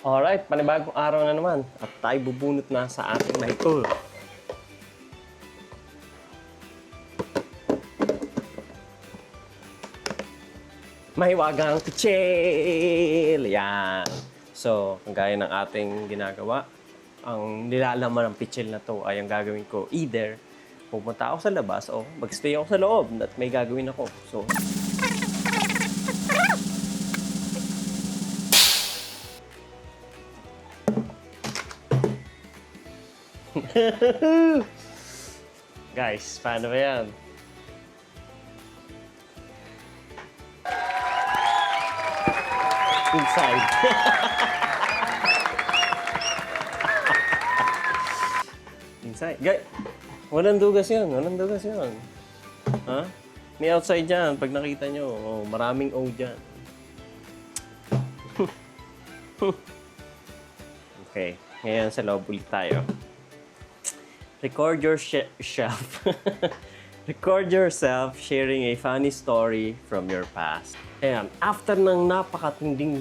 Alright, panibagong araw na naman at tayo bubunot na sa ating maikol. Mahiwagang pichel! Yan. So, gaya ng ating ginagawa, ang nilalaman ng pichel na to ay ang gagawin ko. Either pupunta ako sa labas o magstay ako sa loob at may gagawin ako. So, guys, paano ba yan? Inside. Inside. Walang dugas yun. Walang dugas yun. Ha? May outside dyan. Pag nakita nyo, maraming O dyan. Okay. Ngayon sa loob ulit tayo. Record yourself. Record yourself sharing a funny story from your past. Ayan, after ng napakatinding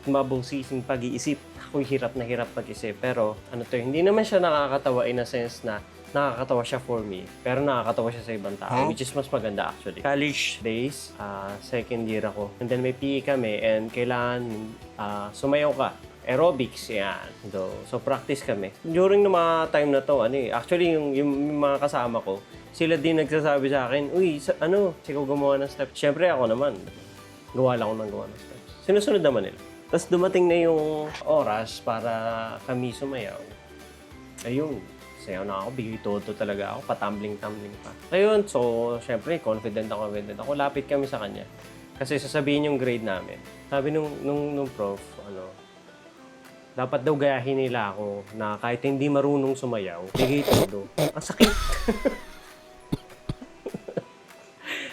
mabusising pag-iisip, ako'y hirap na hirap mag-isip. Pero ano to, hindi naman siya nakakatawa in a sense na nakakatawa siya for me. Pero nakakatawa siya sa ibang tao, which is mas maganda actually. College days, second year ako. And then may PE kami and kailangan sumayaw ka. Aerobics, yan. So practice kami. During ng mga time na to, actually yung mga kasama ko, sila din nagsasabi sa akin, uy, ikaw gumawa ng steps. Siyempre ako naman, gawa lang ako ng gawa ng steps. Sinusunod naman nila. Tapos dumating na yung oras para kami sumayaw. Ayun, sayaw na ako, bigay todo talaga ako, patambling-tambling pa. Ayun, so siyempre, confident ako. Lapit kami sa kanya. Kasi sasabihin yung grade namin. Sabi nung prof, dapat daw gayahin nila ako na kahit hindi marunong sumayaw, bigay todo. Ang sakit!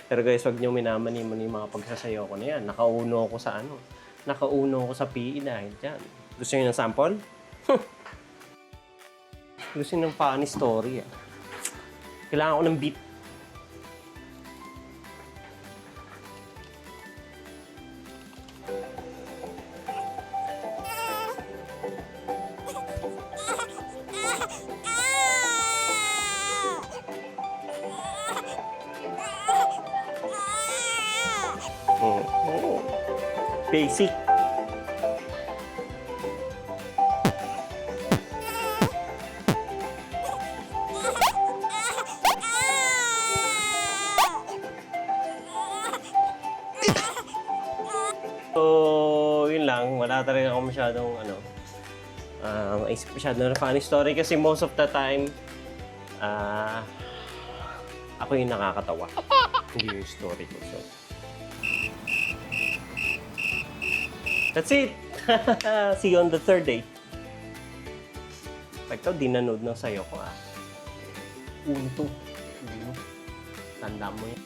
Pero guys, wag niyo minamani-mani yung mga pagsasayaw ko na yan. Nakauno ako sa PE dahil dyan. Gusto niyo ng sample? Gusto niyo ng funny story, Kailangan ko ng beat. Basic. So, yun lang. Wala talaga ako masyadong, masyadong funny story kasi most of the time, ako yung nakakatawa. Hindi yung story ko. So, that's it! See you on the third day. Ikaw, di nanood ng sayo ko, Unto. Tanda mo yun.